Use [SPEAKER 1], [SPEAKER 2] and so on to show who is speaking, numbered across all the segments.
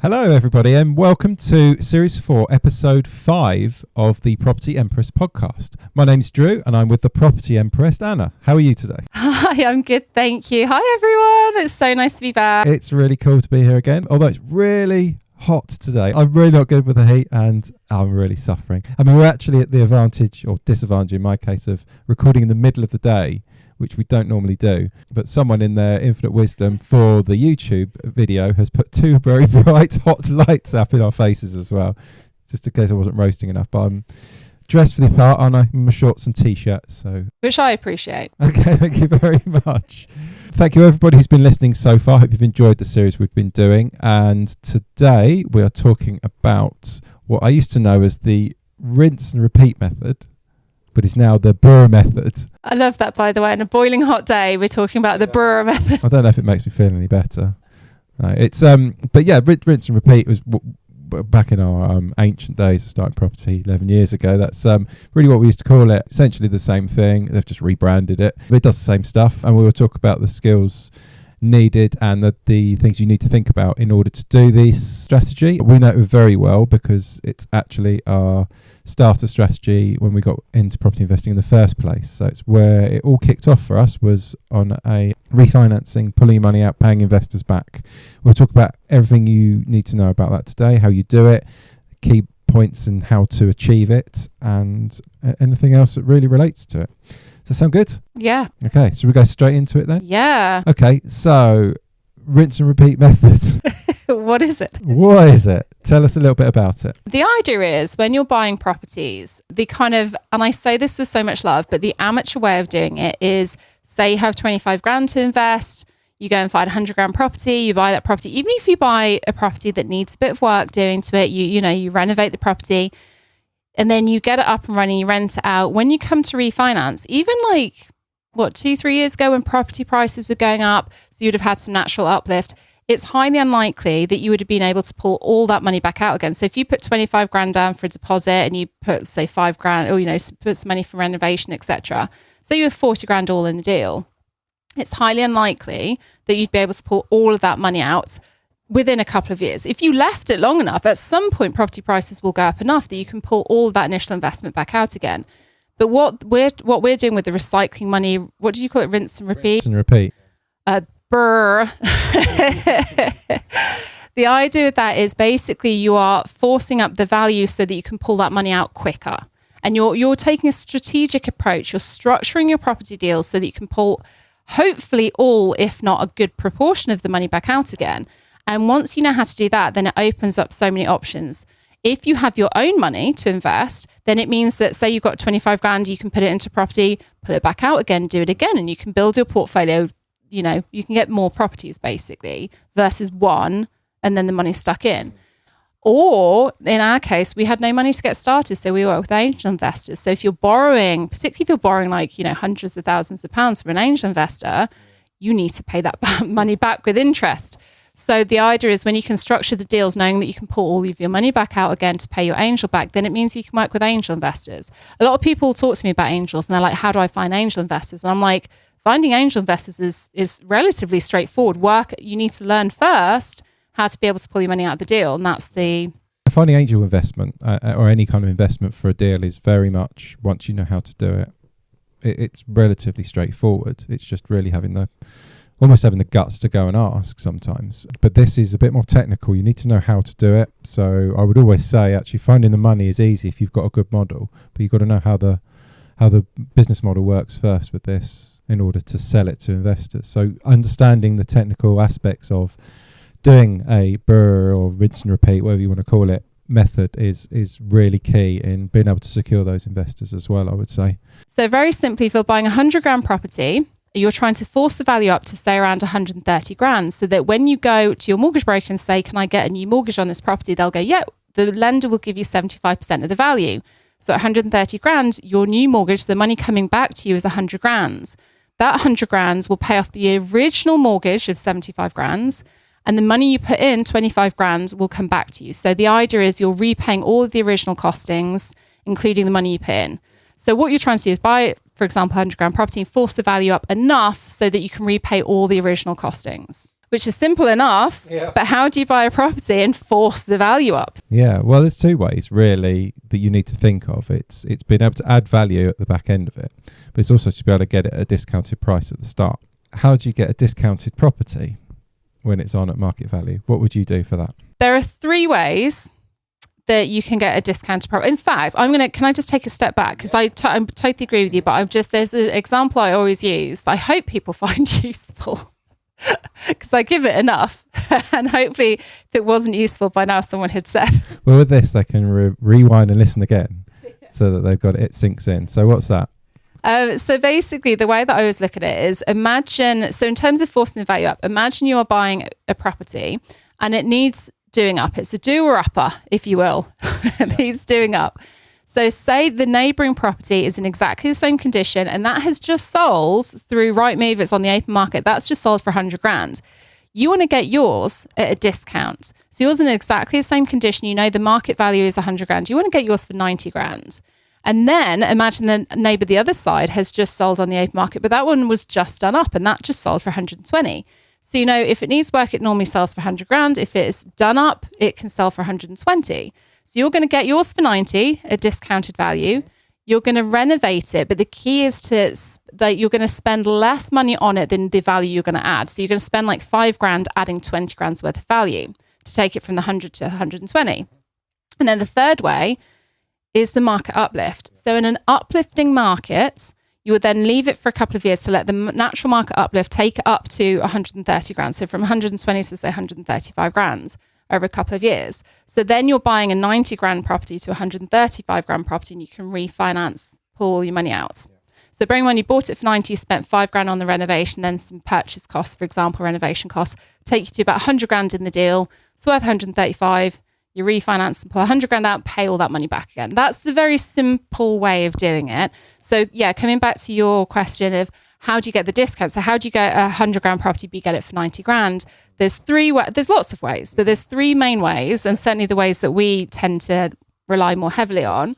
[SPEAKER 1] Hello everybody and welcome to Series 4, Episode 5 of the Property Empress podcast. My name's Drew and I'm with the Property Empress, Anna. How are you today?
[SPEAKER 2] Hi, I'm good, thank you. Hi everyone, it's so nice to be back.
[SPEAKER 1] It's really cool to be here again, although it's really hot today. I'm really not good with the heat and I'm really suffering. I mean, we're actually at the advantage or disadvantage in my case of recording in the middle of the day, which we don't normally do. But someone in their infinite wisdom for the YouTube video has put two very bright hot lights up in our faces as well, just in case I wasn't roasting enough. But I'm dressed for the part, aren't I? In my shorts and t-shirt. So
[SPEAKER 2] which I appreciate.
[SPEAKER 1] Okay, thank you very much. Thank you everybody who's been listening so far. I hope you've enjoyed the series we've been doing. And today we are talking about what I used to know as the rinse and repeat method, but it's now the BRRRR method.
[SPEAKER 2] I love that, by the way. On a boiling hot day, we're talking about the BRRRR method.
[SPEAKER 1] I don't know if it makes me feel any better. No, it's but yeah, rinse and repeat was back in our ancient days of starting property 11 years ago. That's really what we used to call it. Essentially the same thing. They've just rebranded it, but it does the same stuff. And we will talk about the skills needed and the things you need to think about in order to do this strategy. We know it very well because it's actually our starter strategy when we got into property investing in the first place. So it's where it all kicked off for us, was on a refinancing, pulling your money out, paying investors back. We'll talk about everything you need to know about that today, how you do it, key points and how to achieve it, and anything else that really relates to it. Does that sound good?
[SPEAKER 2] Yeah.
[SPEAKER 1] Okay, so we go straight into it then?
[SPEAKER 2] Yeah.
[SPEAKER 1] Okay, so rinse and repeat method.
[SPEAKER 2] What is it?
[SPEAKER 1] What is it? Tell us a little bit about it.
[SPEAKER 2] The idea is when you're buying properties, the kind of, and I say this with so much love, but the amateur way of doing it is, say you have 25 grand to invest, you go and find a 100 grand property, you buy that property. Even if you buy a property that needs a bit of work doing to it, you renovate the property and then you get it up and running, you rent it out. When you come to refinance, even like 2-3 years ago when property prices were going up, so you'd have had some natural uplift, it's highly unlikely that you would have been able to pull all that money back out again. So if you put 25 grand down for a deposit and you put, say, 5 grand, or, put some money for renovation, etc. So you have 40 grand all in the deal. It's highly unlikely that you'd be able to pull all of that money out within a couple of years. If you left it long enough, at some point, property prices will go up enough that you can pull all of that initial investment back out again. But what we're doing with the recycling money, what do you call it? Rinse and repeat?
[SPEAKER 1] Rinse and repeat.
[SPEAKER 2] BRRRR. The idea of that is basically you are forcing up the value so that you can pull that money out quicker. And you're taking a strategic approach. You're structuring your property deals so that you can pull hopefully all, if not a good proportion of the money back out again. And once you know how to do that, then it opens up so many options. If you have your own money to invest, then it means that, say you've got 25 grand, you can put it into property, pull it back out again, do it again, and you can build your portfolio. You can get more properties basically versus one, and then the money's stuck in. Or in our case, we had no money to get started, so we work with angel investors. So if you're borrowing, particularly if you're borrowing like, hundreds of thousands of pounds from an angel investor, you need to pay that money back with interest. So the idea is when you can structure the deals knowing that you can pull all of your money back out again to pay your angel back, then it means you can work with angel investors. A lot of people talk to me about angels and they're like, how do I find angel investors? And I'm like, finding angel investors is relatively straightforward. You need to learn first how to be able to pull your money out of the deal. And that's
[SPEAKER 1] finding angel investment or any kind of investment for a deal is very much, once you know how to do it, it's relatively straightforward. It's just really almost having the guts to go and ask sometimes. But this is a bit more technical. You need to know how to do it. So I would always say actually finding the money is easy if you've got a good model, but you've got to know how the business model works first with this in order to sell it to investors. So understanding the technical aspects of doing a BRRRR or rinse and repeat, whatever you want to call it, method is really key in being able to secure those investors as well, I would say.
[SPEAKER 2] So very simply, if you're buying a 100 grand property, you're trying to force the value up to say around 130 grand, so that when you go to your mortgage broker and say, can I get a new mortgage on this property? They'll go, yeah, the lender will give you 75% of the value. So at 130 grand, your new mortgage, the money coming back to you is 100 grand. That 100 grand will pay off the original mortgage of 75 grand. And the money you put in, 25 grand, will come back to you. So the idea is you're repaying all of the original costings, including the money you put in. So what you're trying to do is buy, for example, 100 grand property and force the value up enough so that you can repay all the original costings. which is simple enough.
[SPEAKER 1] Yeah.
[SPEAKER 2] But how do you buy a property and force the value up?
[SPEAKER 1] Yeah, well, there's two ways really that you need to think of. It's being able to add value at the back end of it, but it's also to be able to get it at a discounted price at the start. How do you get a discounted property when it's on at market value? What would you do for that?
[SPEAKER 2] There are 3 ways that you can get a discounted property. In fact, can I just take a step back? Because I totally agree with you, but there's an example I always use that I hope people find useful. Because I give it enough, and hopefully if it wasn't useful by now someone had said.
[SPEAKER 1] Well, with this they can rewind and listen again so that they've got it sinks in. So what's that?
[SPEAKER 2] So basically the way that I always look at it is so in terms of forcing the value up, imagine you are buying a property and it needs doing up. It's a doer-upper, if you will. It needs doing up. So say the neighbouring property is in exactly the same condition and that has just sold through Rightmove, it's on the open market, that's just sold for 100 grand. You want to get yours at a discount. So yours in exactly the same condition, you know the market value is 100 grand. You want to get yours for 90 grand. And then imagine the neighbour the other side has just sold on the open market, but that one was just done up and that just sold for 120. So, you know, if it needs work, it normally sells for 100 grand. If it's done up, it can sell for 120. So you're going to get yours for 90, a discounted value. You're going to renovate it. But the key is that you're going to spend less money on it than the value you're going to add. So you're going to spend like 5 grand adding 20 grand's worth of value to take it from the 100 to 120. And then the third way is the market uplift. So in an uplifting market, you would then leave it for a couple of years to let the natural market uplift take it up to 130 grand. So from 120 to say 135 grand over a couple of years. So then you're buying a 90 grand property to 135 grand property and you can refinance, pull all your money out. Yeah. So bearing in mind you bought it for 90, you spent 5 grand on the renovation, then some purchase costs, for example, renovation costs, take you to about 100 grand in the deal. It's worth 135. You refinance and pull 100 grand out, pay all that money back again. That's the very simple way of doing it. So yeah, coming back to your question of how do you get the discount? So how do you get a 100 grand property, but you get it for 90 grand? There's lots of ways, but there's 3 main ways. And certainly the ways that we tend to rely more heavily on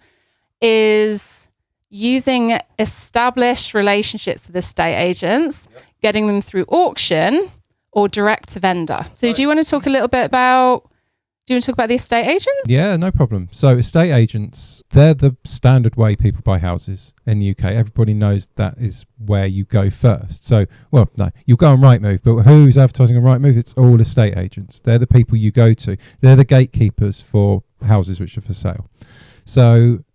[SPEAKER 2] is using established relationships with estate agents, getting them through auction or direct to vendor. So do you want to talk a little bit about the estate agents?
[SPEAKER 1] Yeah, no problem. So estate agents, they're the standard way people buy houses in the UK. Everybody knows that is where you go first. So, well, no, you'll go on Rightmove, but who's advertising on Rightmove? It's all estate agents. They're the people you go to. They're the gatekeepers for houses which are for sale. So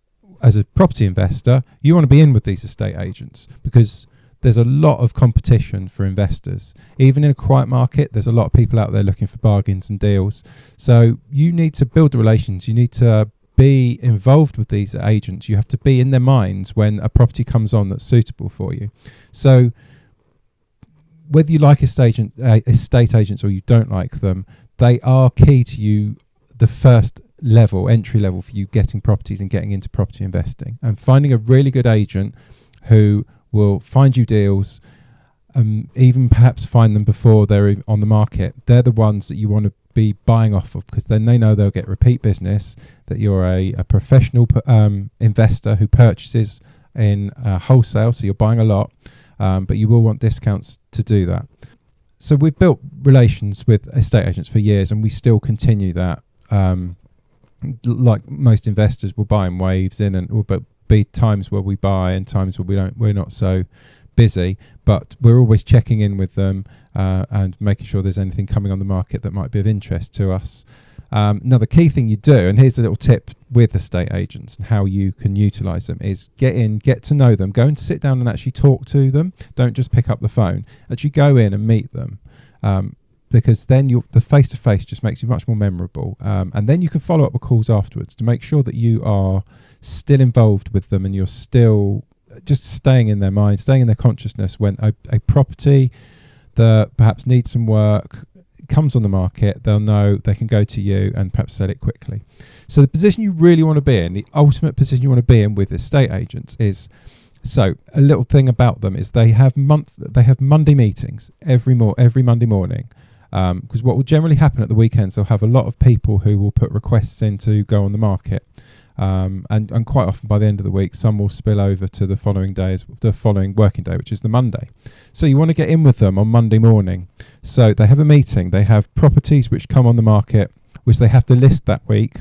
[SPEAKER 1] as a property investor, you want to be in with these estate agents because there's a lot of competition for investors. Even in a quiet market, there's a lot of people out there looking for bargains and deals. So you need to build the relations. You need to be involved with these agents. You have to be in their minds when a property comes on that's suitable for you. So whether you like estate agents or you don't like them, they are key to you, the first entry level for you getting properties and getting into property investing. And finding a really good agent who will find you deals, even perhaps find them before they're on the market. They're the ones that you want to be buying off of because then they know they'll get repeat business, that you're a professional investor who purchases in wholesale, so you're buying a lot, but you will want discounts to do that. So we've built relations with estate agents for years and we still continue that. Like most investors, we'll buy in waves in and we'll be times where we buy and times where we don't. We're not so busy, but we're always checking in with them and making sure there's anything coming on the market that might be of interest to us. Another key thing you do, and here's a little tip with estate agents and how you can utilize them, is get to know them, go and sit down and actually talk to them. Don't just pick up the phone. Actually go in and meet them. Because then the face-to-face just makes you much more memorable. And then you can follow up with calls afterwards to make sure that you are still involved with them and you're still just staying in their mind, staying in their consciousness when a property that perhaps needs some work comes on the market. They'll know they can go to you and perhaps sell it quickly. So the position you really want to be in, the ultimate position you want to be in with estate agents is, so a little thing about them is they have Monday meetings every Monday morning. Because what will generally happen at the weekends, they'll have a lot of people who will put requests in to go on the market. And quite often by the end of the week, some will spill over to the following working day, which is the Monday. So you want to get in with them on Monday morning. So they have a meeting. They have properties which come on the market, which they have to list that week.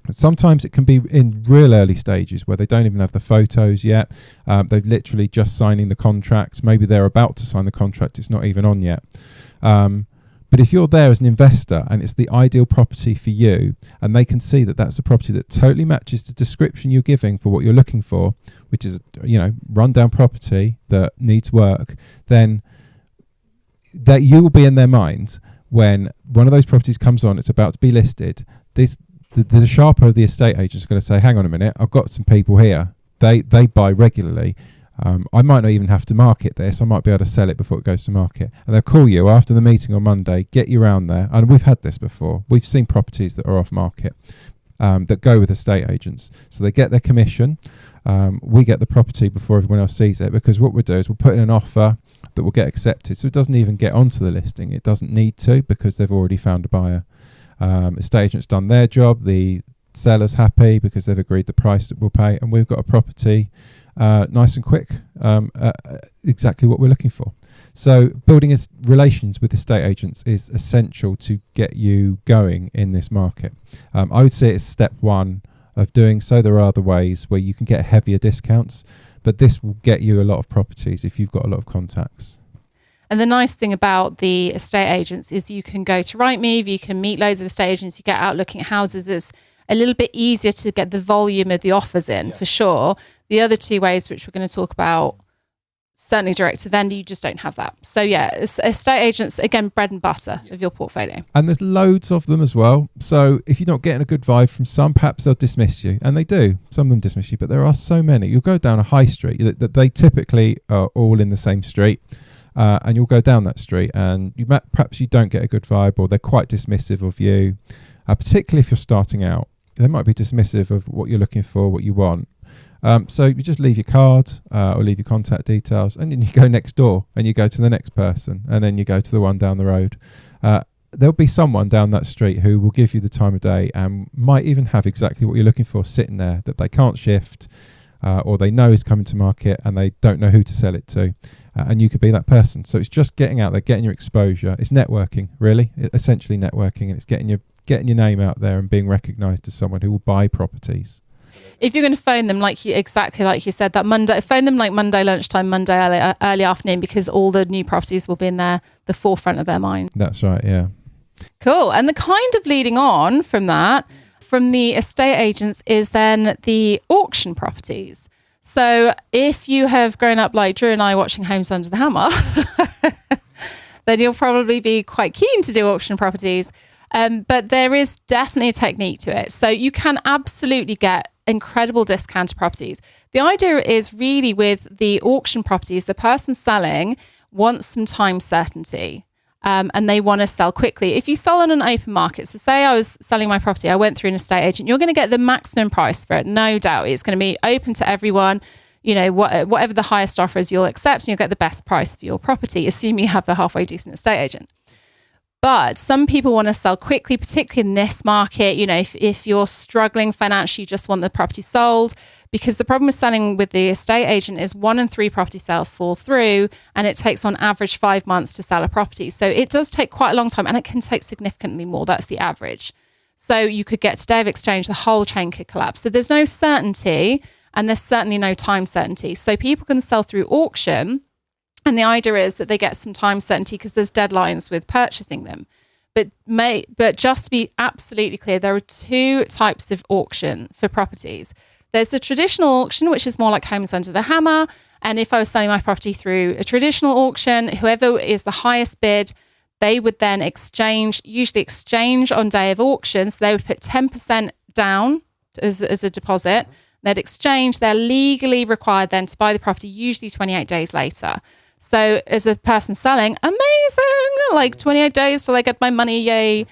[SPEAKER 1] Sometimes it can be in real early stages where they don't even have the photos yet. They're literally just signing the contract. Maybe they're about to sign the contract. It's not even on yet. But if you're there as an investor and it's the ideal property for you, and they can see that that's a property that totally matches the description you're giving for what you're looking for, which is, rundown property that needs work, then that you will be in their minds when one of those properties comes on, it's about to be listed. The sharper of the estate agents are going to say, hang on a minute, I've got some people here. They buy regularly. I might not even have to market this. I might be able to sell it before it goes to market. And they'll call you after the meeting on Monday, get you around there. And we've had this before. We've seen properties that are off market that go with estate agents. So they get their commission. We get the property before everyone else sees it, because what we'll do is we'll put in an offer that will get accepted. So it doesn't even get onto the listing. It doesn't need to, because they've already found a buyer. Estate agent's done their job. The seller's happy because they've agreed the price that we'll pay. And we've got a property nice and quick, exactly what we're looking for. So building relations with estate agents is essential to get you going in this market. I would say it's step one of doing so. There are other ways where you can get heavier discounts, but this will get you a lot of properties if you've got a lot of contacts.
[SPEAKER 2] And the nice thing about the estate agents is you can go to Rightmove, you can meet loads of estate agents, you get out looking at houses. It's a little bit easier to get the volume of the offers in, for sure. The other two ways, which we're going to talk about, certainly direct to vendor, you just don't have that. So yeah, estate agents, again, bread and butter of your portfolio. And
[SPEAKER 1] there's loads of them as well. So if you're not getting a good vibe from some, perhaps they'll dismiss you. And they do. Some of them dismiss you, but there are so many. You'll go down a high street that they typically are all in the same street. And you'll go down that street and perhaps you don't get a good vibe, or they're quite dismissive of you, particularly if you're starting out. They might be dismissive of what you're looking for, what you want. So you just leave your card or leave your contact details, and then you go next door and you go to the next person, and then you go to the one down the road. There'll be someone down that street who will give you the time of day and might even have exactly what you're looking for sitting there that they can't shift, or they know is coming to market and they don't know who to sell it to. And you could be that person. So it's just getting out there, getting your exposure. It's networking, really, essentially networking, and it's getting your name out there and being recognised as someone who will buy properties.
[SPEAKER 2] If you're going to phone them exactly like you said, that Monday, phone them like Monday lunchtime, Monday early afternoon, because all the new properties will be in the forefront of their mind.
[SPEAKER 1] That's right, yeah.
[SPEAKER 2] Cool. And the kind of leading on from that, from the estate agents, is then the auction properties. So if you have grown up like Drew and I watching Homes Under the Hammer, then you'll probably be quite keen to do auction properties. But there is definitely a technique to it. So you can absolutely get incredible discounted properties. The idea is really with the auction properties, the person selling wants some time certainty. And they want to sell quickly. If you sell on an open market, so say I was selling my property, I went through an estate agent, you're going to get the maximum price for it, no doubt. It's going to be open to everyone. Whatever the highest offer is, you'll accept, and you'll get the best price for your property, assuming you have a halfway decent estate agent. But some people want to sell quickly, particularly in this market. If you're struggling financially, you just want the property sold, because the problem with selling with the estate agent is 1 in 3 property sales fall through, and it takes on average 5 months to sell a property. So it does take quite a long time, and it can take significantly more. That's the average. So you could get to day of exchange, the whole chain could collapse. So there's no certainty, and there's certainly no time certainty. So people can sell through auction. And the idea is that they get some time certainty because there's deadlines with purchasing them. But just to be absolutely clear, there are 2 types of auction for properties. There's the traditional auction, which is more like Homes Under the Hammer. And if I was selling my property through a traditional auction, whoever is the highest bid, they would then usually exchange on day of auction. So they would put 10% down as a deposit. They'd exchange. They're legally required then to buy the property, usually 28 days later. So as a person selling, amazing, like 28 days till I get my money, yay.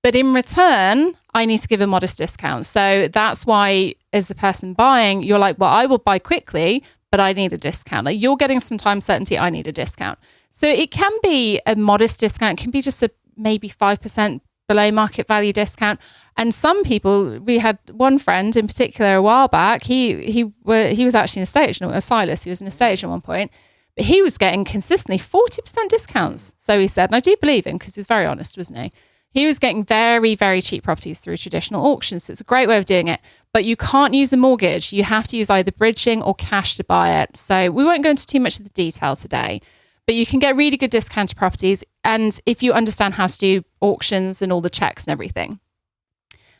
[SPEAKER 2] But in return, I need to give a modest discount. So that's why as the person buying, you're like, well, I will buy quickly, but I need a discount. Like, you're getting some time certainty, I need a discount. So it can be a modest discount. It can be just maybe 5% below market value discount. And some people, we had one friend in particular a while back, he was actually an estate agent, a Silas, he was an estate agent at one point, but he was getting consistently 40% discounts. So he said, and I do believe him because he was very honest, wasn't he? He was getting very, very cheap properties through traditional auctions. So it's a great way of doing it. But you can't use a mortgage. You have to use either bridging or cash to buy it. So we won't go into too much of the detail today, but you can get really good discounted properties. And if you understand how to do auctions and all the checks and everything.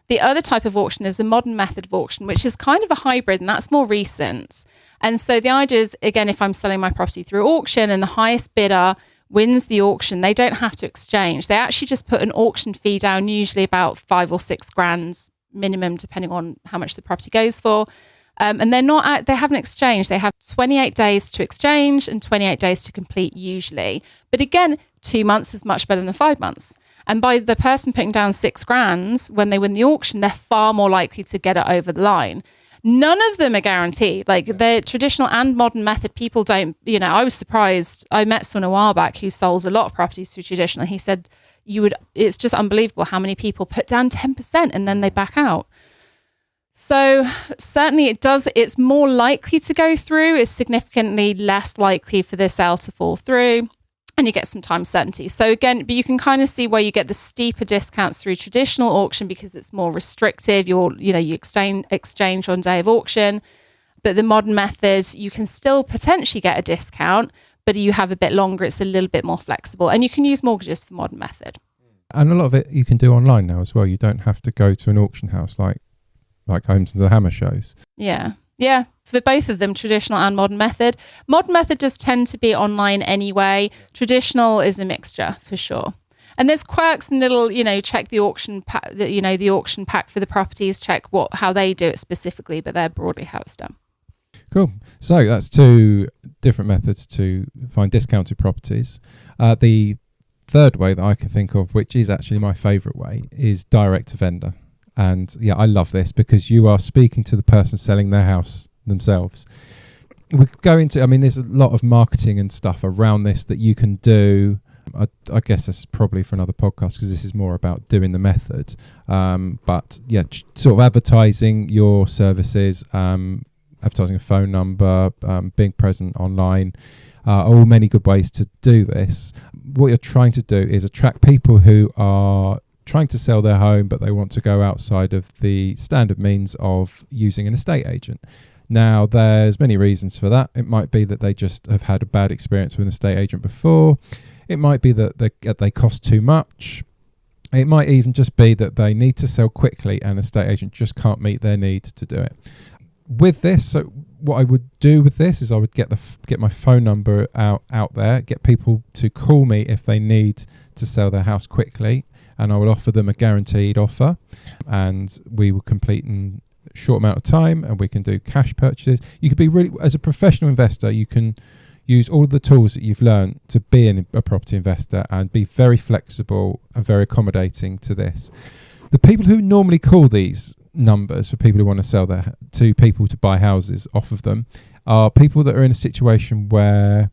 [SPEAKER 2] The other type of auction is the modern method of auction, which is kind of a hybrid, and that's more recent. And so the idea is, again, if I'm selling my property through auction and the highest bidder wins the auction, they don't have to exchange. They actually just put an auction fee down, usually about 5 or 6 grand minimum, depending on how much the property goes for. And they haven't exchanged. They have 28 days to exchange and 28 days to complete usually. But again, 2 months is much better than 5 months. And by the person putting down 6 grand, when they win the auction, they're far more likely to get it over the line. None of them are guaranteed. Like the traditional and modern method, people don't, I was surprised. I met someone a while back who sells a lot of properties through traditional. He said, it's just unbelievable how many people put down 10% and then they back out. So certainly it's more likely to go through. It's significantly less likely for the sale to fall through. And you get some time certainty. So again, but you can kind of see where you get the steeper discounts through traditional auction because it's more restrictive. You exchange on day of auction. But the modern methods, you can still potentially get a discount, but you have a bit longer. It's a little bit more flexible. And you can use mortgages for modern method.
[SPEAKER 1] And a lot of it you can do online now as well. You don't have to go to an auction house like Homes and the Hammer shows.
[SPEAKER 2] Yeah, for both of them, traditional and modern method. Modern method does tend to be online anyway. Traditional is a mixture for sure. And there's quirks and little, check the auction pack, the auction pack for the properties, check how they do it specifically, but they're broadly how it's done.
[SPEAKER 1] Cool. So that's 2 different methods to find discounted properties. The third way that I can think of, which is actually my favourite way, is direct to vendor. And yeah, I love this because you are speaking to the person selling their house themselves. We go into, there's a lot of marketing and stuff around this that you can do. I guess that's probably for another podcast because this is more about doing the method. But yeah, sort of advertising your services, advertising a phone number, being present online, all many good ways to do this. What you're trying to do is attract people who are trying to sell their home, but they want to go outside of the standard means of using an estate agent. Now, there's many reasons for that. It might be that they just have had a bad experience with an estate agent before. It might be that they cost too much. It might even just be that they need to sell quickly and an estate agent just can't meet their needs to do it. With this, so what I would do with this is I would get my phone number out there, get people to call me if they need to sell their house quickly, and I will offer them a guaranteed offer, and we will complete in a short amount of time, and we can do cash purchases. You could be really, as a professional investor, you can use all of the tools that you've learned to be a property investor and be very flexible and very accommodating to this. The people who normally call these numbers for people who want to sell to people to buy houses off of them are people that are in a situation where,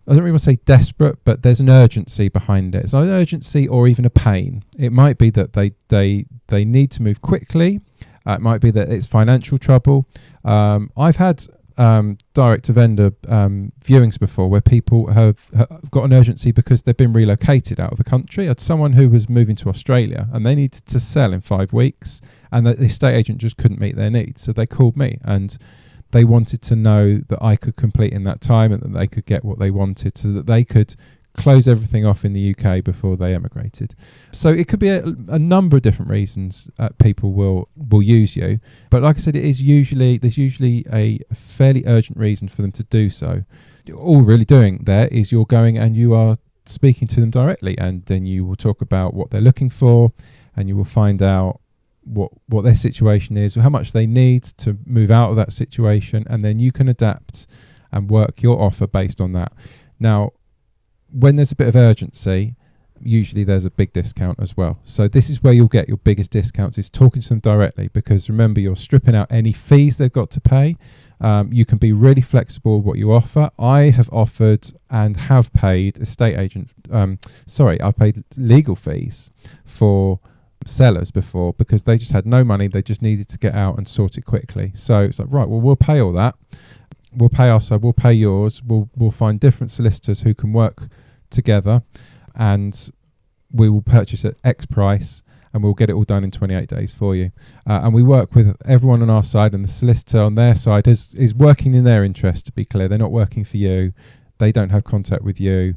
[SPEAKER 1] I don't really want to say desperate, but there's an urgency behind it. It's either an urgency or even a pain. It might be that they need to move quickly. It might be that it's financial trouble. I've had direct to vendor viewings before where people have got an urgency because they've been relocated out of the country. I had someone who was moving to Australia and they needed to sell in 5 weeks, and the estate agent just couldn't meet their needs. So they called me and they wanted to know that I could complete in that time and that they could get what they wanted so that they could close everything off in the UK before they emigrated. So it could be a number of different reasons people will use you. But like I said, there's usually a fairly urgent reason for them to do so. All we're really doing there is you're going and you are speaking to them directly, and then you will talk about what they're looking for, and you will find out what their situation is, how much they need to move out of that situation, and then you can adapt and work your offer based on that. Now, when there's a bit of urgency, usually there's a big discount as well. So this is where you'll get your biggest discounts, is talking to them directly, because remember, you're stripping out any fees they've got to pay. You can be really flexible with what you offer. I have offered and have paid I've paid legal fees for sellers before because they just had no money. They just needed to get out and sort it quickly. So it's like, right, well, we'll pay all that. We'll pay our side, we'll pay yours. We'll find different solicitors who can work together, and we will purchase at X price, and we'll get it all done in 28 days for you. And we work with everyone on our side, and the solicitor on their side is working in their interest, to be clear. They're not working for you. They don't have contact with you.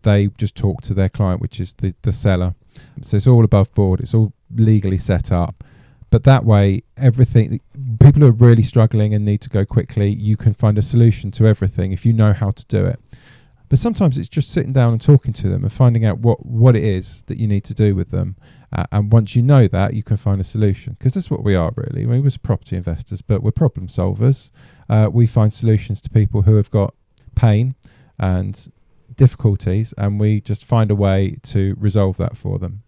[SPEAKER 1] They just talk to their client, which is the seller. So it's all above board. It's all legally set up. But that way, everything, people who are really struggling and need to go quickly, you can find a solution to everything if you know how to do it. But sometimes it's just sitting down and talking to them and finding out what it is that you need to do with them. And once you know that, you can find a solution. Because that's what we are, really. We're property investors, but we're problem solvers. We find solutions to people who have got pain and difficulties, and we just find a way to resolve that for them.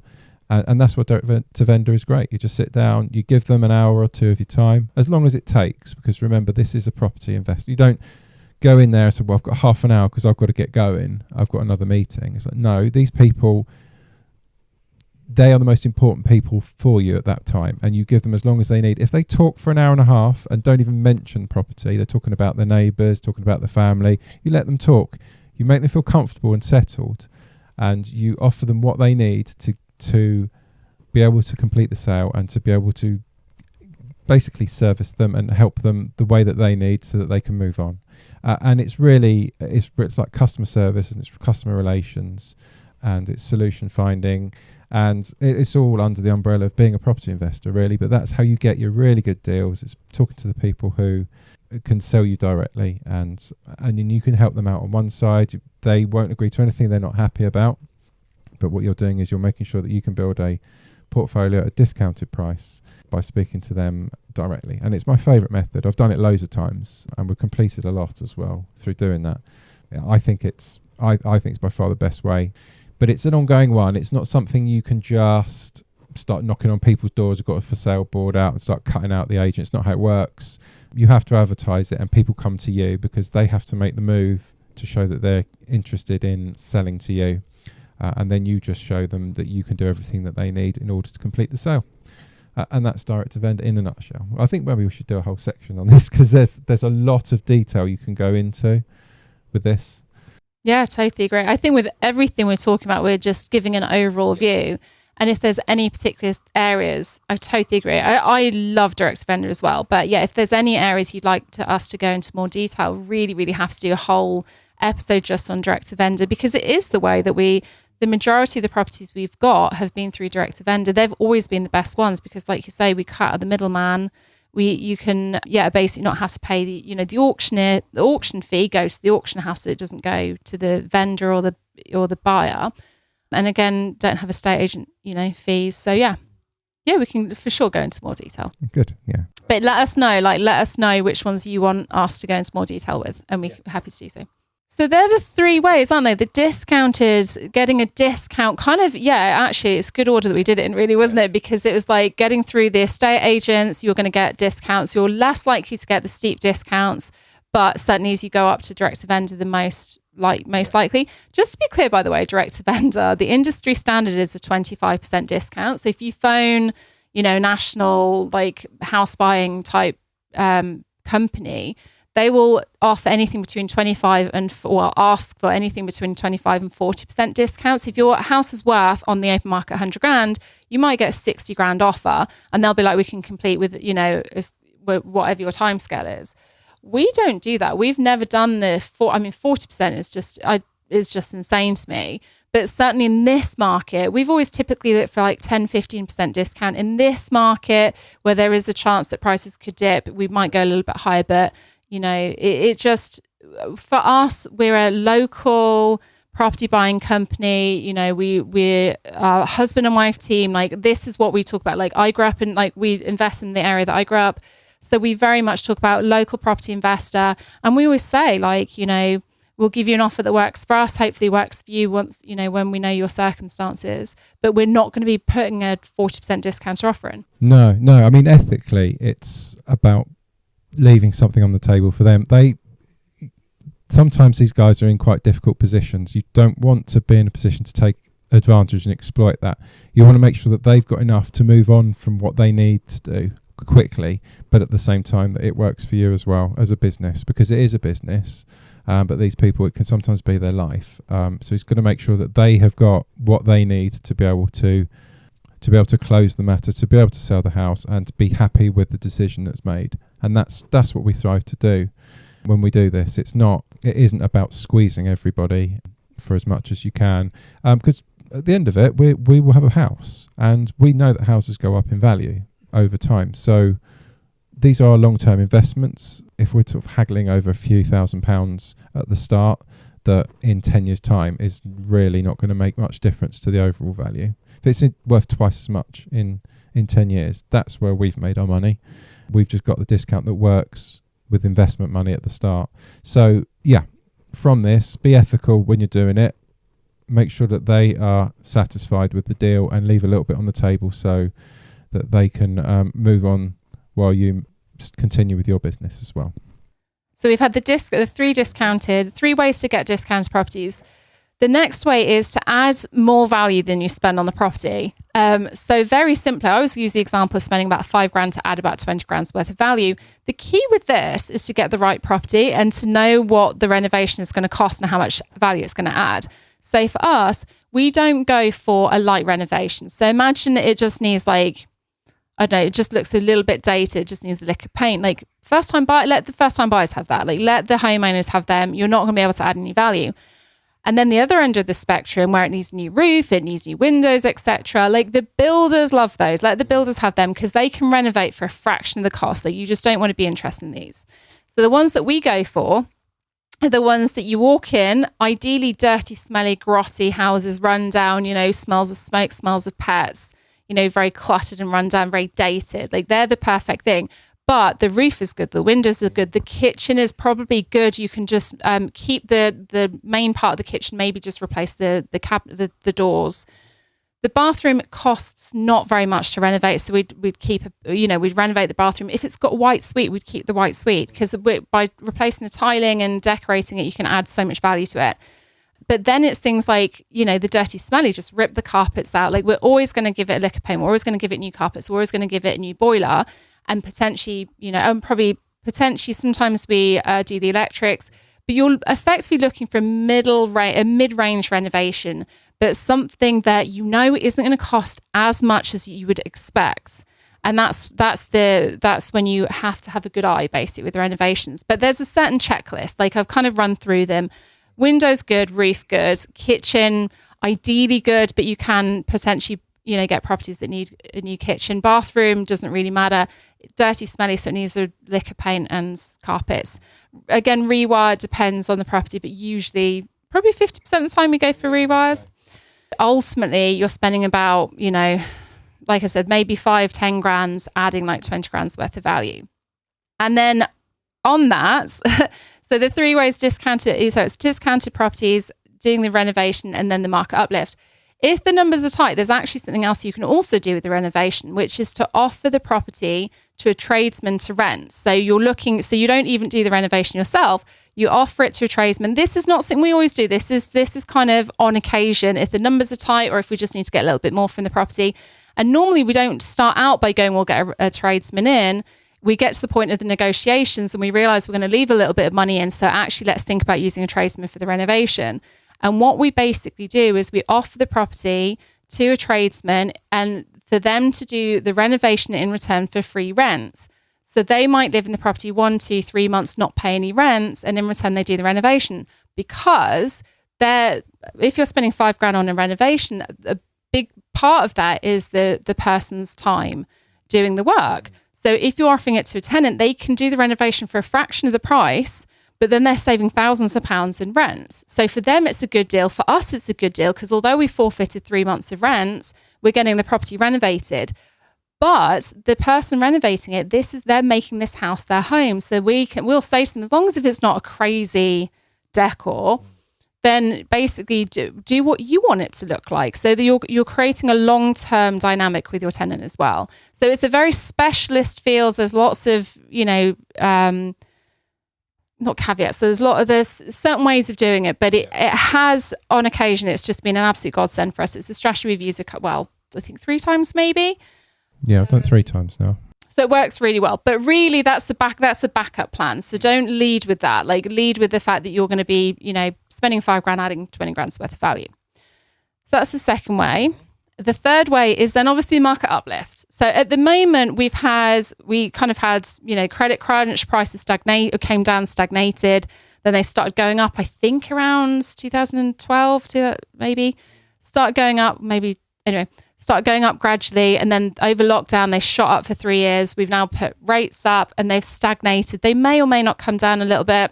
[SPEAKER 1] And that's what direct to vendor is great. You just sit down, you give them an hour or two of your time, as long as it takes, because remember, this is a property investment. You don't go in there and say, well, I've got half an hour because I've got to get going. I've got another meeting. It's like, no, these people, they are the most important people for you at that time, and you give them as long as they need. If they talk for an hour and a half and don't even mention property, they're talking about their neighbours, talking about the family, you let them talk. You make them feel comfortable and settled, and you offer them what they need to be able to complete the sale and to be able to basically service them and help them the way that they need so that they can move on. And it's really, it's like customer service, and it's customer relations, and it's solution finding, and it's all under the umbrella of being a property investor, really. But that's how you get your really good deals. It's talking to the people who can sell you directly, and then you can help them out on one side. They won't agree to anything they're not happy about, but what you're doing is you're making sure that you can build a portfolio at a discounted price by speaking to them directly. And it's my favourite method. I've done it loads of times, and we've completed a lot as well through doing that. I think it's by far the best way, but it's an ongoing one. It's not something you can just start knocking on people's doors. I've got a for sale board out and start cutting out the agent. It's not how it works. You have to advertise it, and people come to you because they have to make the move to show that they're interested in selling to you. And then you just show them that you can do everything that they need in order to complete the sale. And that's direct to vendor in a nutshell. I think maybe we should do a whole section on this, because there's a lot of detail you can go into with this.
[SPEAKER 2] Yeah, totally agree. I think with everything we're talking about, we're just giving an overall view. And if there's any particular areas, I totally agree. I love direct to vendor as well. But yeah, if there's any areas you'd like us to go into more detail, really, really have to do a whole episode just on direct to vendor, because it is the way that the majority of the properties we've got have been through direct to vendor. They've always been the best ones because, like you say, we cut out the middleman. You can basically not have to pay the auctioneer. The auction fee goes to the auction house, so it doesn't go to the vendor or the buyer. And again, don't have estate agent fees. So yeah, we can for sure go into more detail.
[SPEAKER 1] Good, yeah.
[SPEAKER 2] But let us know which ones you want us to go into more detail with, and we're happy to do so. So they're the three ways, aren't they? The discount is getting a discount. Actually, it's good order that we did it in, really, wasn't it? Because it was like getting through the estate agents, you're going to get discounts. You're less likely to get the steep discounts, but certainly as you go up to direct to vendor, the most likely. Just to be clear, by the way, direct to vendor, the industry standard is a 25% discount. So if you phone, national house buying type company, they will offer anything between 25 and ask for anything between 25 and 40% discounts. If your house is worth on the open market 100 grand, you might get a 60 grand offer, and they'll be like, we can complete with whatever your time scale is. We don't do that. We've never done 40% is just insane to me. But certainly in this market, we've always typically looked for 10-15% discount. In this market, where there is a chance that prices could dip, we might go a little bit higher, but it just, for us, we're a local property buying company. We're a husband and wife team. This is what we talk about. I grew up in, we invest in the area that I grew up. So we very much talk about local property investor. And we always say, we'll give you an offer that works for us, hopefully works for you once, when we know your circumstances. But we're not going to be putting a 40% discount or offer in.
[SPEAKER 1] No. I mean, ethically, it's about leaving something on the table for them. Sometimes these guys are in quite difficult positions. You don't want to be in a position to take advantage and exploit that. You want to make sure that they've got enough to move on from what they need to do quickly, but at the same time that it works for you as well as a business, because it is a business. But these people, it can sometimes be their life. So he's going to make sure that they have got what they need to be able to close the matter, to be able to sell the house, and to be happy with the decision that's made. And that's what we strive to do when we do this. It isn't about squeezing everybody for as much as you can, because at the end of it, we will have a house, and we know that houses go up in value over time. So these are long-term investments. If we're sort of haggling over a few £1,000s at the start, that in 10 years' time is really not going to make much difference to the overall value. If it's worth twice as much in 10 years, that's where we've made our money. We've just got the discount that works with investment money at the start. So yeah, from this, be ethical when you're doing it. Make sure that they are satisfied with the deal, and leave a little bit on the table so that they can move on while you continue with your business as well.
[SPEAKER 2] So we've had the three ways to get discounted properties. The next way is to add more value than you spend on the property. So very simply, I always use the example of spending about £5,000 to add about 20 grand's worth of value. The key with this is to get the right property and to know what the renovation is going to cost and how much value it's going to add. So for us, we don't go for a light renovation. So imagine it just needs it just looks a little bit dated, just needs a lick of paint. Let the first time buyers have that. Let the homeowners have them. You're not going to be able to add any value. And then the other end of the spectrum, where it needs a new roof, it needs new windows, etc. The builders love those. Let the builders have them, because they can renovate for a fraction of the cost. You just don't want to be interested in these. So the ones that we go for are the ones that you walk in, ideally dirty, smelly, grotty houses, run down, smells of smoke, smells of pets, very cluttered and run down, very dated. They're the perfect thing. But the roof is good, the windows are good, the kitchen is probably good. You can just keep the main part of the kitchen, maybe just replace the doors. The bathroom costs not very much to renovate, so we'd renovate the bathroom. If it's got a white suite, we'd keep the white suite, because by replacing the tiling and decorating it, you can add so much value to it. But then it's things like, the dirty, smelly, just rip the carpets out. We're always going to give it a lick of paint. We're always going to give it new carpets. We're always going to give it a new boiler. And potentially, sometimes we do the electrics, but you're effectively looking for a mid-range renovation, but something that isn't going to cost as much as you would expect. And that's when you have to have a good eye, basically, with renovations. But there's a certain checklist. I've kind of run through them. Windows good, roof good, kitchen ideally good, but you can potentially get properties that need a new kitchen. Bathroom doesn't really matter. Dirty, smelly, so it needs a lick of paint and carpets. Again, rewire depends on the property, but usually probably 50% of the time we go for rewires. Ultimately, you're spending about, like I said, maybe 5-10 grand, adding 20 grand's worth of value. And then on that, so the three ways discounted, so it's discounted properties, doing the renovation, and then the market uplift. If the numbers are tight, there's actually something else you can also do with the renovation, which is to offer the property to a tradesman to rent. So you don't even do the renovation yourself. You offer it to a tradesman. This is not something we always do. This is kind of on occasion, if the numbers are tight, or if we just need to get a little bit more from the property. And normally we don't start out by going, we'll get a tradesman in. We get to the point of the negotiations and we realize we're going to leave a little bit of money in. So actually, let's think about using a tradesman for the renovation. And what we basically do is we offer the property to a tradesman, and for them to do the renovation in return for free rent. So they might live in the property 1, 2, 3 months, not pay any rent, and in return they do the renovation. Because if you're spending £5,000 on a renovation, a big part of that is the person's time doing the work. So if you're offering it to a tenant, they can do the renovation for a fraction of the price, but then they're saving thousands of pounds in rent. So for them, it's a good deal. For us, it's a good deal, because although we forfeited 3 months of rent, we're getting the property renovated. But the person renovating it, they're making this house their home. So we'll say to them, as long as if it's not a crazy decor, then basically do what you want it to look like. So that you're creating a long-term dynamic with your tenant as well. So it's a very specialist field. There's lots of, not caveats. So there's certain ways of doing it, but it has, on occasion, it's just been an absolute godsend for us. It's a strategy we've used, I think 3 times maybe. Yeah,
[SPEAKER 1] I've done it 3 times now.
[SPEAKER 2] So it works really well. But really, that's the backup plan. So don't lead with that. Like, lead with the fact that you're going to be, spending $5,000, adding 20 grand's worth of value. So that's the second way. The third way is then obviously market uplift. So at the moment we kind of had, credit crunch, prices came down, stagnated. Then they started going up, I think around 2012 to maybe. Started going up gradually. And then over lockdown, they shot up for 3 years. We've now put rates up and they've stagnated. They may or may not come down a little bit,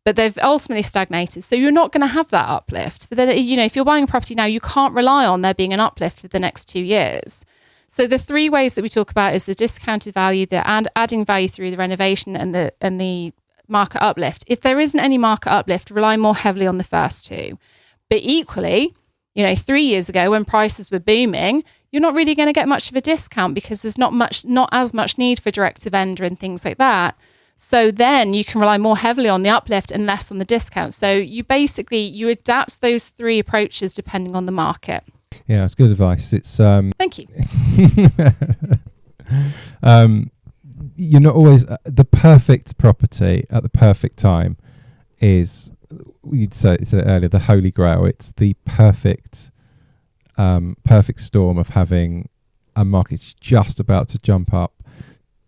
[SPEAKER 2] but they've ultimately stagnated. So you're not going to have that uplift. But then, if you're buying a property now, you can't rely on there being an uplift for the next 2 years. So the 3 ways that we talk about is the discounted value, the adding value through the renovation, and the market uplift. If there isn't any market uplift, rely more heavily on the first 2. But equally, 3 years ago when prices were booming, you're not really going to get much of a discount because there's not as much need for direct to vendor and things like that. So then you can rely more heavily on the uplift and less on the discount. So you adapt those 3 approaches depending on the market.
[SPEAKER 1] Yeah, it's good advice. It's
[SPEAKER 2] Thank you.
[SPEAKER 1] You're not always the perfect property at the perfect time is, you'd say it earlier, the holy grail. It's the perfect storm of having a market just about to jump up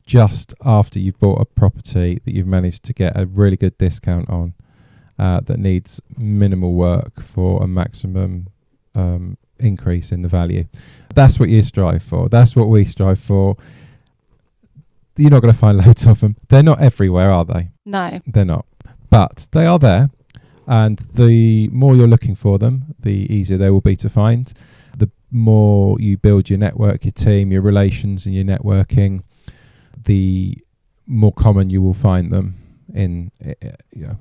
[SPEAKER 1] just after you've bought a property that you've managed to get a really good discount on, that needs minimal work for a maximum increase in the value. That's what you strive for. That's what we strive for. You're not going to find loads of them. They're not everywhere, are they?
[SPEAKER 2] No.
[SPEAKER 1] They're not. But they are there. And the more you're looking for them, the easier they will be to find. The more you build your network, your team, your relations and your networking, the more common you will find them in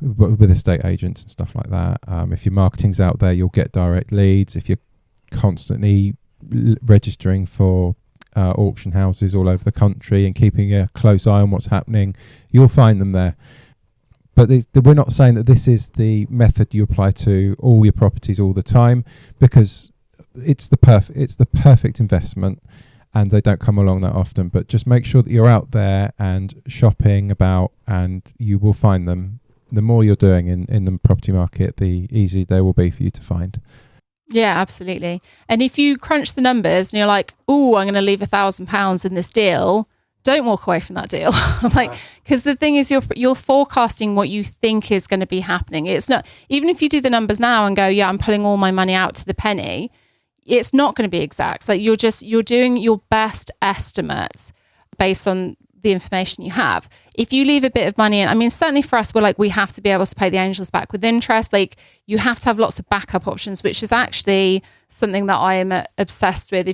[SPEAKER 1] with estate agents and stuff like that. If your marketing's out there, you'll get direct leads. If you're constantly registering for auction houses all over the country and keeping a close eye on what's happening, you'll find them there. But we're not saying that this is the method you apply to all your properties all the time, because it's the perfect investment. And they don't come along that often, but just make sure that you're out there and shopping about, and you will find them. The more you're doing in the property market, the easier they will be for you to find.
[SPEAKER 2] Yeah, absolutely. And if you crunch the numbers and you're like, "Oh, I'm going to leave £1,000 in this deal," don't walk away from that deal. Because the thing is, you're forecasting what you think is going to be happening. It's not, even if you do the numbers now and go, "Yeah, I'm pulling all my money out to the penny," it's not going to be exact. Like you're doing your best estimates based on the information you have. If you leave a bit of money in, I mean, certainly for us, we have to be able to pay the angels back with interest. Like, you have to have lots of backup options, which is actually something that I am obsessed with.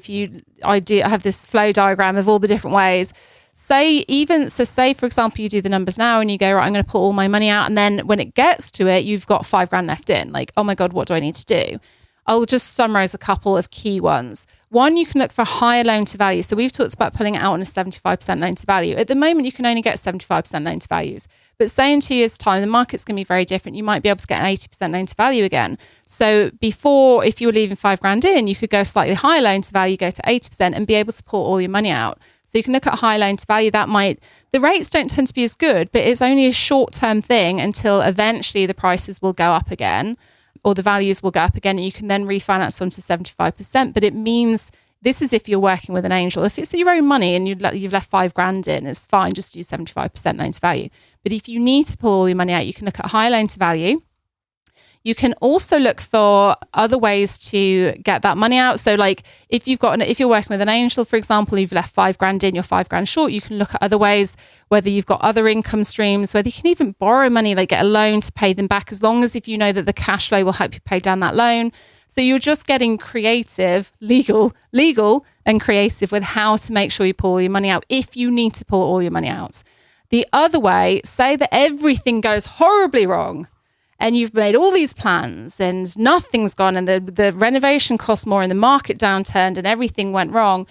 [SPEAKER 2] I have this flow diagram of all the different ways. Say, for example, you do the numbers now and you go, right, I'm going to pull all my money out. And then when it gets to it, you've got £5,000 left in. Like, oh my God, what do I need to do? I'll just summarize a couple of key ones. One, you can look for higher loan to value. So we've talked about pulling it out on a 75% loan to value. At the moment, you can only get 75% loan to values. But say in 2 years' time, the market's going to be very different. You might be able to get an 80% loan to value again. So before, if you were leaving £5,000 in, you could go slightly higher loan to value, go to 80% and be able to pull all your money out. So you can look at high loan to value. The rates don't tend to be as good, but it's only a short-term thing until eventually the prices will go up again, or the values will go up again, and you can then refinance them to 75%. But it means, this is if you're working with an angel. If it's your own money and you've left £5,000 in, it's fine, just do 75% loan to value. But if you need to pull all your money out, you can look at high loan to value. You can also look for other ways to get that money out. So like if you're working with an angel, for example, you've left £5,000 in, you're £5,000 short, you can look at other ways, whether you've got other income streams, whether you can even borrow money, like get a loan to pay them back, as long as if you know that the cash flow will help you pay down that loan. So you're just getting creative, legal and creative with how to make sure you pull all your money out if you need to pull all your money out. The other way, say that everything goes horribly wrong and you've made all these plans and nothing's gone, and the renovation costs more and the market downturned and everything went wrong.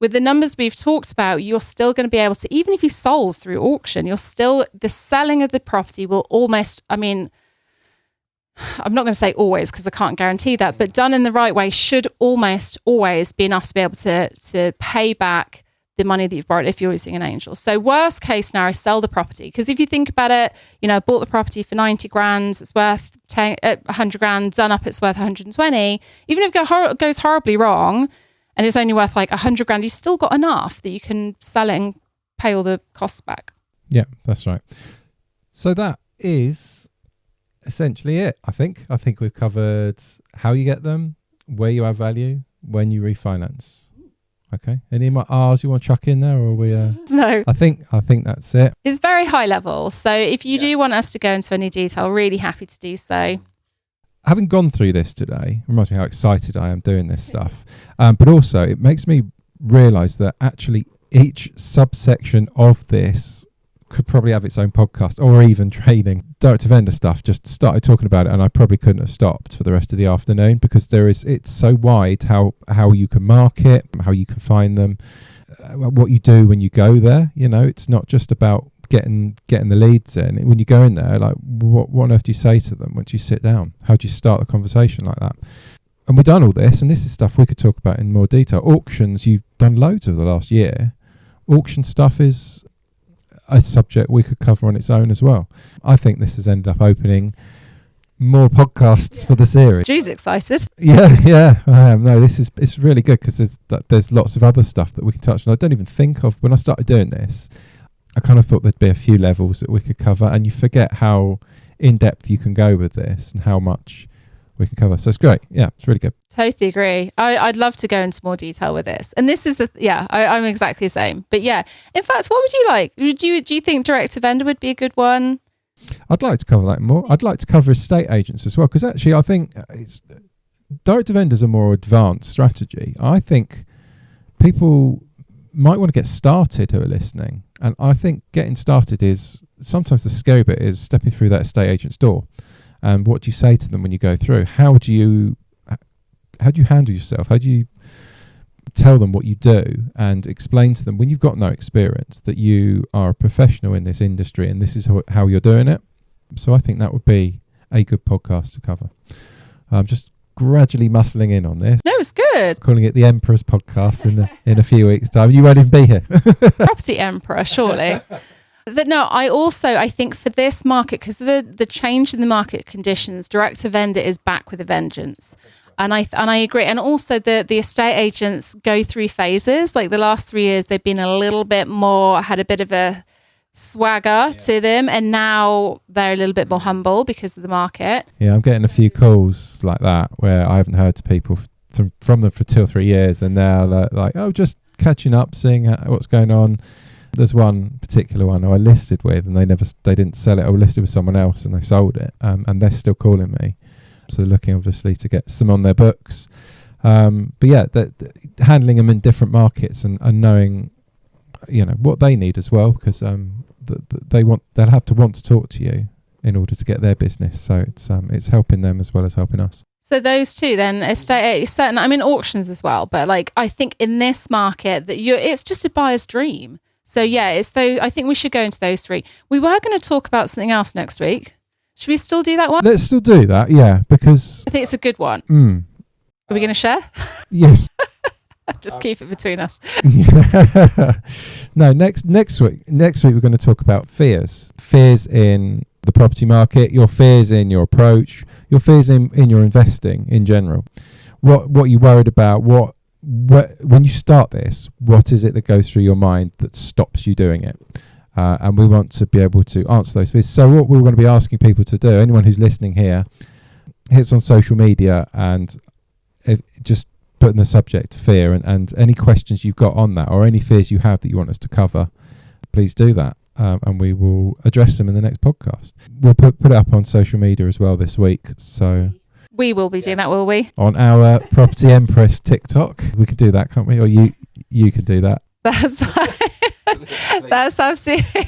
[SPEAKER 2] With the numbers we've talked about, you're still going to be able to, even if you sold through auction, the selling of the property will almost, I mean, I'm not going to say always because I can't guarantee that, but done in the right way should almost always be enough to be able to pay back the money that you've borrowed if you're using an angel. So worst case scenario, sell the property. Because if you think about it, I bought the property for 90 grand, it's worth 100 grand, done up, it's worth 120. Even if it goes horribly wrong and it's only worth like 100 grand, you've still got enough that you can sell it and pay all the costs back.
[SPEAKER 1] Yeah, that's right. So that is essentially it, I think. I think we've covered how you get them, where you add value, when you refinance. Okay. Any more R's you want to chuck in there, or are we?
[SPEAKER 2] No.
[SPEAKER 1] I think that's it.
[SPEAKER 2] It's very high level. So if you do want us to go into any detail, really happy to do so.
[SPEAKER 1] Having gone through this today, reminds me how excited I am doing this stuff. But also, it makes me realise that actually each subsection of this could probably have its own podcast or even training. Direct to vendor stuff, just started talking about it and I probably couldn't have stopped for the rest of the afternoon, because it's so wide how you can market, how you can find them, what you do when you go there. It's not just about getting the leads in. When you go in there, like what on earth do you say to them once you sit down? How do you start a conversation like that? And we've done all this, and this is stuff we could talk about in more detail. Auctions, you've done loads of the last year. Auction stuff is a subject we could cover on its own as well. I think this has ended up opening more podcasts for the series.
[SPEAKER 2] Drew's excited.
[SPEAKER 1] Yeah, I am. No, it's really good because there's lots of other stuff that we can touch on. I don't even think of, when I started doing this, I kind of thought there'd be a few levels that we could cover, and you forget how in-depth you can go with this and how much we can cover. So it's great. Yeah, it's really good.
[SPEAKER 2] Totally agree. I'd love to go into more detail with this. And this is I'm exactly the same. But yeah, in fact, what would you like? Do you think direct to vendor would be a good one?
[SPEAKER 1] I'd like to cover that more. I'd like to cover estate agents as well, because actually I think direct to vendor is a more advanced strategy. I think people might want to get started who are listening. And I think getting started is sometimes the scary bit is stepping through that estate agent's door. And what do you say to them when you go through? How do you handle yourself? How do you tell them what you do and explain to them when you've got no experience that you are a professional in this industry and this is how you're doing it? So I think that would be a good podcast to cover. I'm just gradually muscling in on this.
[SPEAKER 2] No, it's good.
[SPEAKER 1] Calling it the Empress podcast in a few weeks' time. You won't even be here.
[SPEAKER 2] Property Emperor, surely. But no, I think for this market, because the change in the market conditions, direct to vendor is back with a vengeance. And I agree. And also the estate agents go through phases. Like the last 3 years, they've been a little bit more, had a bit of a swagger to them. And now they're a little bit more humble because of the market. Yeah,
[SPEAKER 1] I'm getting a few calls like that where I haven't heard to people from them for 2 or 3 years. And they're like, oh, just catching up, seeing what's going on. There's one particular one who I listed with and they didn't sell it. I listed with someone else and they sold it. And they're still calling me. So they're looking obviously to get some on their books. But yeah, handling them in different markets and knowing, what they need as well, because they'll have to want to talk to you in order to get their business. So it's helping them as well as helping us.
[SPEAKER 2] So those two then, auctions as well. But like, I think in this market it's just a buyer's dream. So yeah, I think we should go into those three. We were going to talk about something else next week. Should we still do that one?
[SPEAKER 1] Let's still do that, yeah, because
[SPEAKER 2] I think it's a good one. Are we going to share?
[SPEAKER 1] Yes.
[SPEAKER 2] Just keep it between us.
[SPEAKER 1] No, next week we're going to talk about fears in the property market, your fears in your approach, your fears in your investing in general. What you're worried about, when you start this, what is it that goes through your mind that stops you doing it? And we want to be able to answer those fears. So what we're going to be asking people to do, anyone who's listening here, hits on social media and just put in the subject fear and any questions you've got on that or any fears you have that you want us to cover, please do that. And we will address them in the next podcast. We'll put it up on social media as well this week. So
[SPEAKER 2] we will be doing that, will we?
[SPEAKER 1] On our Property Empress TikTok. We can do that, can't we? Or you can do that.
[SPEAKER 2] That's absolutely.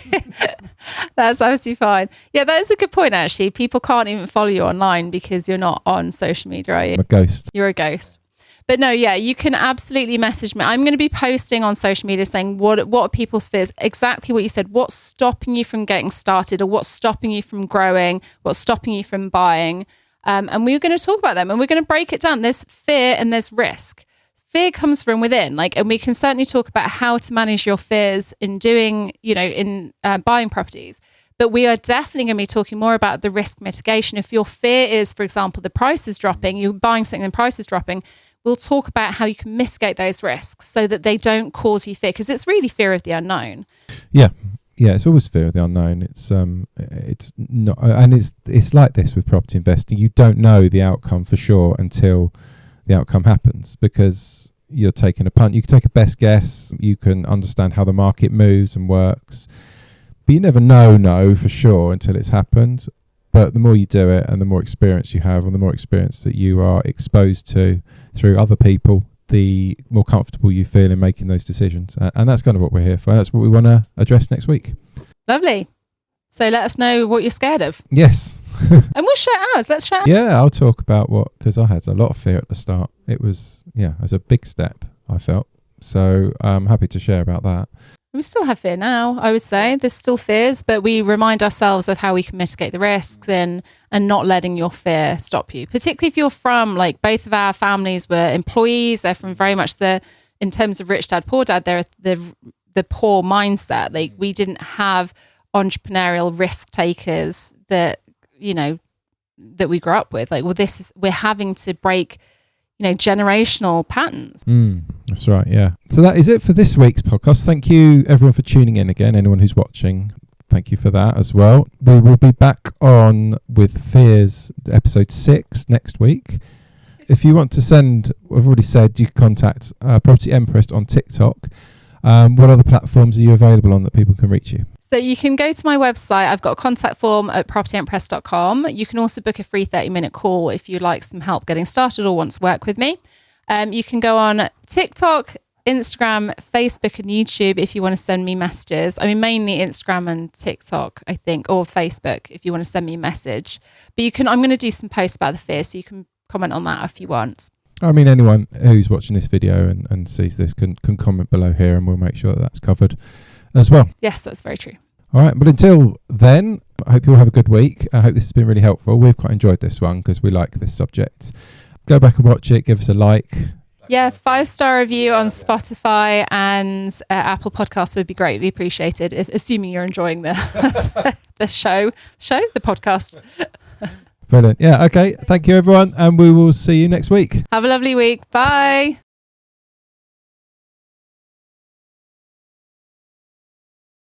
[SPEAKER 2] That's absolutely fine. Yeah, that is a good point, actually. People can't even follow you online because you're not on social media, are you?
[SPEAKER 1] I'm a ghost.
[SPEAKER 2] You're a ghost. But no, yeah, you can absolutely message me. I'm going to be posting on social media saying what are people's fears? Exactly what you said. What's stopping you from getting started, or what's stopping you from growing? What's stopping you from buying? And we're going to talk about them, and we're going to break it down. There's fear and there's risk. Fear comes from within, and we can certainly talk about how to manage your fears in doing, in buying properties. But we are definitely going to be talking more about the risk mitigation. If your fear is, for example, the price is dropping, you're buying something and the price is dropping, we'll talk about how you can mitigate those risks so that they don't cause you fear, because it's really fear of the unknown.
[SPEAKER 1] Yeah, it's always fear of the unknown. It's not, and it's like this with property investing. You don't know the outcome for sure until the outcome happens, because you're taking a punt. You can take a best guess. You can understand how the market moves and works, but you never know for sure until it's happened. But the more you do it and the more experience you have, and the more experience that you are exposed to through other people, the more comfortable you feel in making those decisions. And that's kind of what we're here for. That's what we want to address next week.
[SPEAKER 2] Lovely. So let us know what you're scared of.
[SPEAKER 1] Yes.
[SPEAKER 2] And we'll share ours. Let's share.
[SPEAKER 1] Yeah, I'll talk about because I had a lot of fear at the start. It was a big step, I felt. So I'm happy to share about that.
[SPEAKER 2] We still have fear now, I would say. There's still fears, but we remind ourselves of how we can mitigate the risks and not letting your fear stop you. Particularly if you're from, both of our families were employees. They're from very much in terms of rich dad, poor dad, they're the poor mindset. We didn't have entrepreneurial risk takers that we grew up with. We're having to break generational patterns.
[SPEAKER 1] That's right, yeah. So that is it for this week's podcast. Thank you everyone for tuning in again. Anyone who's watching, thank you for that as well. We will be back on with Fears episode 6 next week. If you want to send, I've already said, you can contact Property Empress on TikTok. What other platforms are you available on that people can reach you?
[SPEAKER 2] So you can go to my website. I've got a contact form at propertyempress.com. You can also book a free 30-minute call if you'd like some help getting started or want to work with me. You can go on TikTok, Instagram, Facebook and YouTube if you want to send me messages. I mean, mainly Instagram and TikTok, I think, or Facebook if you want to send me a message. But I'm going to do some posts about the fear, so you can comment on that if you want.
[SPEAKER 1] I mean, anyone who's watching this video and sees this can comment below here, and we'll make sure that that's covered as well.
[SPEAKER 2] Yes, that's very true.
[SPEAKER 1] All right, but until then, I hope you all have a good week. I hope this has been really helpful. We've quite enjoyed this one because we like this subject. Go back and watch it. Give us a like.
[SPEAKER 2] Yeah, 5-star review on Spotify and Apple Podcasts would be greatly appreciated, assuming you're enjoying the the podcast.
[SPEAKER 1] Brilliant. Yeah, okay. Thank you, everyone, and we will see you next week.
[SPEAKER 2] Have a lovely week. Bye.